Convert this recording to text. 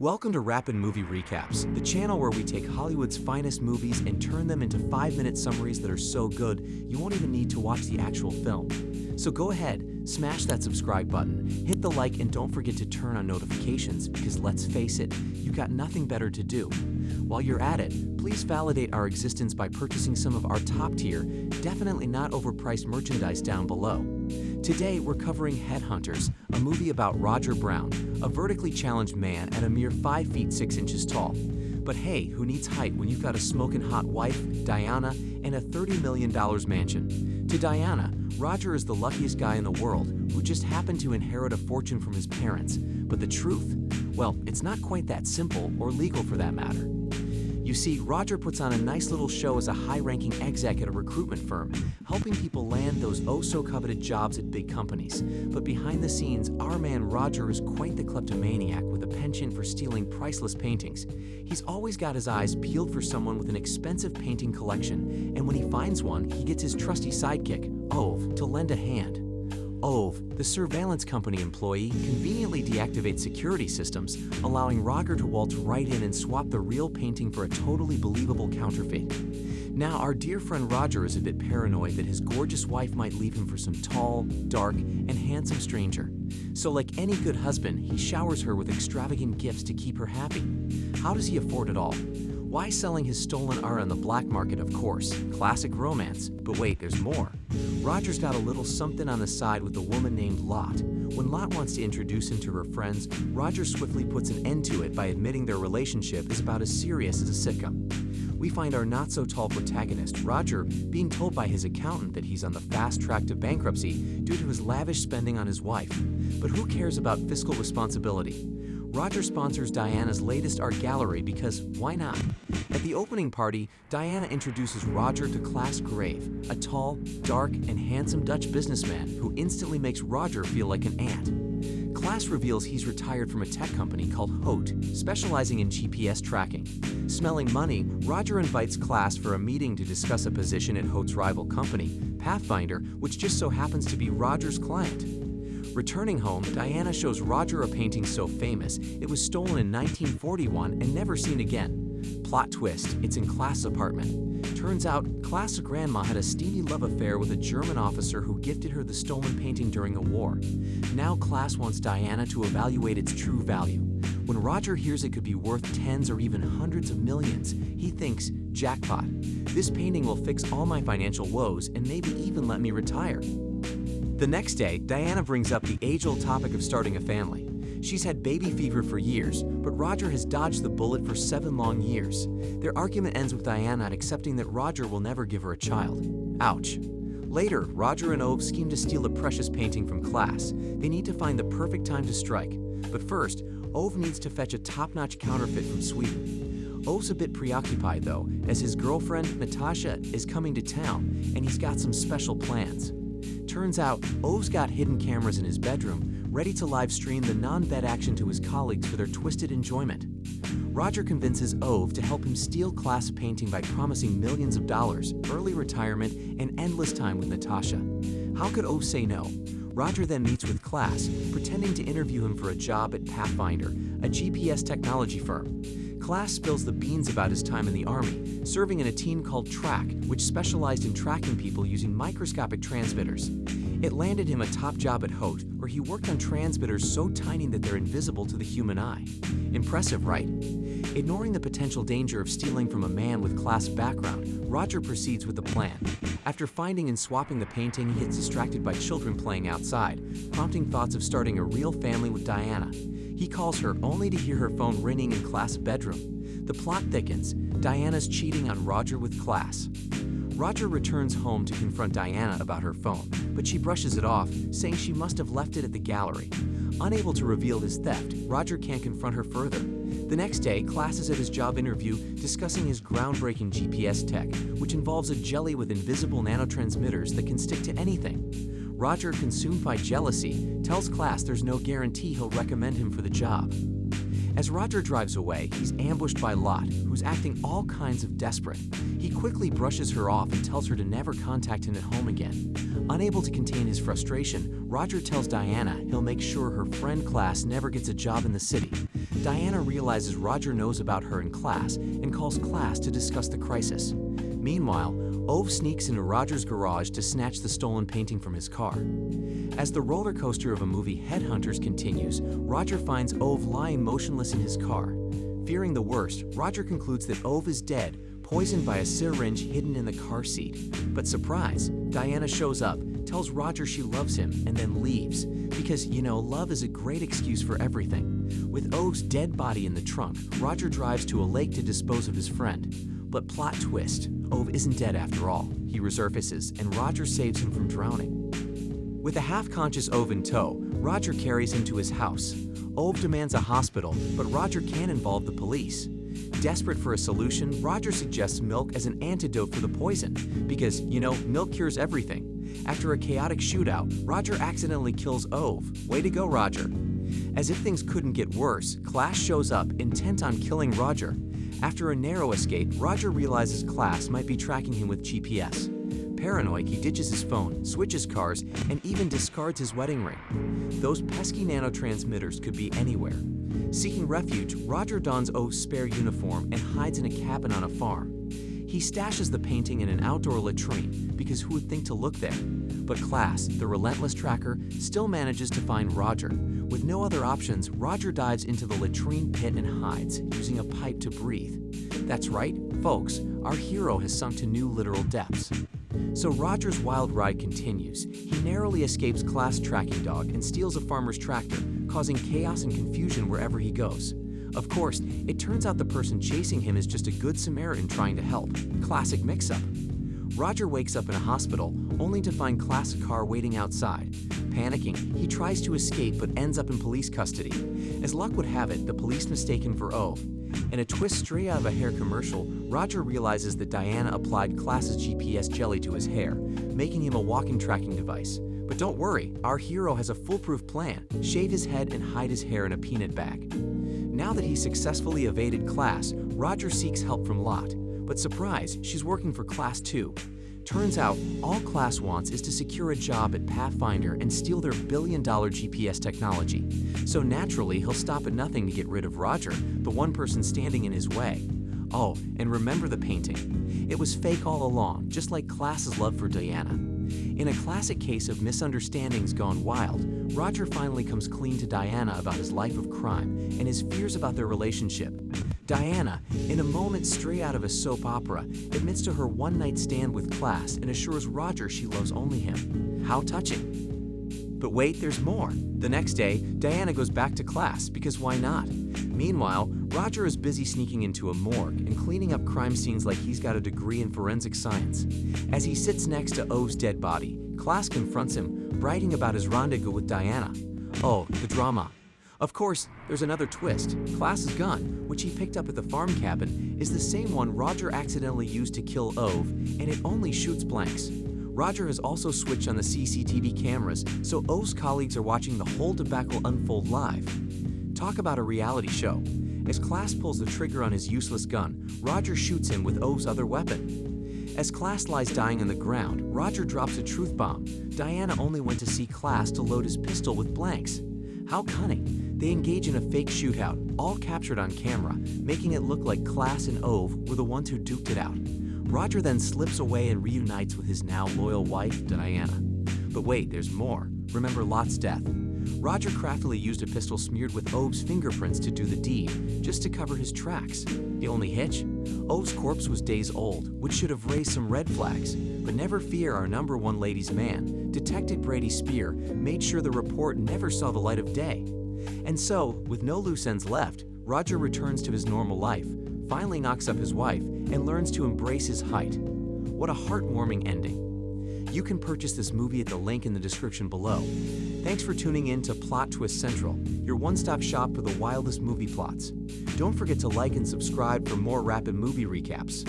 Welcome to Rapid Movie Recaps, the channel where we take Hollywood's finest movies and turn them into 5-minute summaries that are so good you won't even need to watch the actual film. So go ahead, smash that subscribe button, hit the like, and don't forget to turn on notifications because let's face it, you've got nothing better to do. While you're at it, please validate our existence by purchasing some of our top-tier, definitely not overpriced merchandise down below. Today, we're covering Headhunters, a movie about Roger Brown, a vertically challenged man at a mere 5 feet 6 inches tall. But hey, who needs height when you've got a smoking hot wife, Diana, and a $30 million mansion? To Diana, Roger is the luckiest guy in the world who just happened to inherit a fortune from his parents. But the truth? Well, it's not quite that simple, or legal for that matter. You see, Roger puts on a nice little show as a high-ranking exec at a recruitment firm, helping people land those oh-so-coveted jobs at big companies. But behind the scenes, our man Roger is quite the kleptomaniac with a penchant for stealing priceless paintings. He's always got his eyes peeled for someone with an expensive painting collection, and when he finds one, he gets his trusty sidekick, Ove, to lend a hand. Ove, the surveillance company employee, conveniently deactivates security systems, allowing Roger to waltz right in and swap the real painting for a totally believable counterfeit. Now, our dear friend Roger is a bit paranoid that his gorgeous wife might leave him for some tall, dark, and handsome stranger. So like any good husband, he showers her with extravagant gifts to keep her happy. How does he afford it all? Why selling his stolen art on the black market, of course. Classic romance. But wait, there's more. Roger's got a little something on the side with a woman named Lot. When Lot wants to introduce him to her friends, Roger swiftly puts an end to it by admitting their relationship is about as serious as a sitcom. We find our not-so-tall protagonist, Roger, being told by his accountant that he's on the fast track to bankruptcy due to his lavish spending on his wife. But who cares about fiscal responsibility? Roger sponsors Diana's latest art gallery because why not? At the opening party, Diana introduces Roger to Klaas Grave, a tall, dark, and handsome Dutch businessman who instantly makes Roger feel like an ant. Klaas reveals he's retired from a tech company called Hout, specializing in GPS tracking. Smelling money, Roger invites Klaas for a meeting to discuss a position at Hout's rival company, Pathfinder, which just so happens to be Roger's client. Returning home, Diana shows Roger a painting so famous it was stolen in 1941 and never seen again. Plot twist, it's in Klaas' apartment. Turns out, Klaas' grandma had a steamy love affair with a German officer who gifted her the stolen painting during the war. Now Klaas wants Diana to evaluate its true value. When Roger hears it could be worth tens or even hundreds of millions, he thinks, jackpot. This painting will fix all my financial woes and maybe even let me retire. The next day, Diana brings up the age-old topic of starting a family. She's had baby fever for years, but Roger has dodged the bullet for 7 long years. Their argument ends with Diana accepting that Roger will never give her a child. Ouch. Later, Roger and Ove scheme to steal a precious painting from Klaas. They need to find the perfect time to strike. But first, Ove needs to fetch a top-notch counterfeit from Sweden. Ove's a bit preoccupied, though, as his girlfriend, Natasha, is coming to town, and he's got some special plans. Turns out, Ove's got hidden cameras in his bedroom, ready to live stream the non-bed action to his colleagues for their twisted enjoyment. Roger convinces Ove to help him steal Klaas' painting by promising millions of dollars, early retirement, and endless time with Natasha. How could Ove say no? Roger then meets with Klaas, pretending to interview him for a job at Pathfinder, a GPS technology firm. Klaas spills the beans about his time in the army, serving in a team called Track, which specialized in tracking people using microscopic transmitters. It landed him a top job at Hout, where he worked on transmitters so tiny that they're invisible to the human eye. Impressive, right? Ignoring the potential danger of stealing from a man with Klaas' background, Roger proceeds with the plan. After finding and swapping the painting, he gets distracted by children playing outside, prompting thoughts of starting a real family with Diana. He calls her only to hear her phone ringing in Klaas' bedroom. The plot thickens. Diana's cheating on Roger with Klaas. Roger returns home to confront Diana about her phone, but she brushes it off, saying she must have left it at the gallery. Unable to reveal his theft, Roger can't confront her further. The next day, Klaas is at his job interview discussing his groundbreaking GPS tech, which involves a jelly with invisible nanotransmitters that can stick to anything. Roger, consumed by jealousy, tells Klaas there's no guarantee he'll recommend him for the job. As Roger drives away, he's ambushed by Lot, who's acting all kinds of desperate. He quickly brushes her off and tells her to never contact him at home again. Unable to contain his frustration, Roger tells Diana he'll make sure her friend Class never gets a job in the city. Diana realizes Roger knows about her in class and calls Class to discuss the crisis. Meanwhile, Ove sneaks into Roger's garage to snatch the stolen painting from his car. As the roller coaster of a movie Headhunters continues, Roger finds Ove lying motionless in his car. Fearing the worst, Roger concludes that Ove is dead, poisoned by a syringe hidden in the car seat. But surprise, Diana shows up, tells Roger she loves him, and then leaves. Because, love is a great excuse for everything. With Ove's dead body in the trunk, Roger drives to a lake to dispose of his friend. But plot twist, Ove isn't dead after all. He resurfaces, and Roger saves him from drowning. With a half-conscious Ove in tow, Roger carries him to his house. Ove demands a hospital, but Roger can't involve the police. Desperate for a solution, Roger suggests milk as an antidote for the poison, because, milk cures everything. After a chaotic shootout, Roger accidentally kills Ove. Way to go, Roger. As if things couldn't get worse, Class shows up, intent on killing Roger. After a narrow escape, Roger realizes Class might be tracking him with GPS. Paranoid, he ditches his phone, switches cars, and even discards his wedding ring. Those pesky nanotransmitters could be anywhere. Seeking refuge, Roger dons Ove's spare uniform and hides in a cabin on a farm. He stashes the painting in an outdoor latrine, because who would think to look there? But Class, the relentless tracker, still manages to find Roger. With no other options, Roger dives into the latrine pit and hides, using a pipe to breathe. That's right, folks, our hero has sunk to new literal depths. So Roger's wild ride continues. He narrowly escapes Class' tracking dog and steals a farmer's tractor, causing chaos and confusion wherever he goes. Of course, it turns out the person chasing him is just a good Samaritan trying to help. Classic mix-up. Roger wakes up in a hospital, only to find Class' car waiting outside. Panicking, he tries to escape but ends up in police custody. As luck would have it, the police mistake him for Ove. In a twist straight out of a hair commercial, Roger realizes that Diana applied Class' GPS jelly to his hair, making him a walking tracking device. But don't worry, our hero has a foolproof plan: shave his head and hide his hair in a peanut bag. Now that he successfully evaded Class, Roger seeks help from Lot. But surprise, she's working for Class too. Turns out, all Class wants is to secure a job at Pathfinder and steal their billion-dollar GPS technology. So naturally, he'll stop at nothing to get rid of Roger, the one person standing in his way. Oh, and remember the painting. It was fake all along, just like Class's love for Diana. In a classic case of misunderstandings gone wild, Roger finally comes clean to Diana about his life of crime and his fears about their relationship. Diana, in a moment straight out of a soap opera, admits to her one-night stand with Class and assures Roger she loves only him. How touching. But wait, there's more. The next day, Diana goes back to Class, because why not? Meanwhile, Roger is busy sneaking into a morgue and cleaning up crime scenes like he's got a degree in forensic science. As he sits next to Ove's dead body, Class confronts him, bragging about his rendezvous with Diana. Oh, the drama. Of course, there's another twist. Class's gun, which he picked up at the farm cabin, is the same one Roger accidentally used to kill Ove, and it only shoots blanks. Roger has also switched on the CCTV cameras, so Ove's colleagues are watching the whole debacle unfold live. Talk about a reality show. As Class pulls the trigger on his useless gun, Roger shoots him with Ove's other weapon. As Class lies dying on the ground, Roger drops a truth bomb. Diana only went to see Class to load his pistol with blanks. How cunning. They engage in a fake shootout, all captured on camera, making it look like Class and Ove were the ones who duked it out. Roger then slips away and reunites with his now loyal wife, Diana. But wait, there's more. Remember Lot's death. Roger craftily used a pistol smeared with Ove's fingerprints to do the deed, just to cover his tracks. The only hitch? Ove's corpse was days old, which should have raised some red flags. But never fear, our number one ladies' man, Detective Brady Spear, made sure the report never saw the light of day. And so, with no loose ends left, Roger returns to his normal life, finally knocks up his wife, and learns to embrace his height. What a heartwarming ending. You can purchase this movie at the link in the description below. Thanks for tuning in to Plot Twist Central, your one-stop shop for the wildest movie plots. Don't forget to like and subscribe for more rapid movie recaps.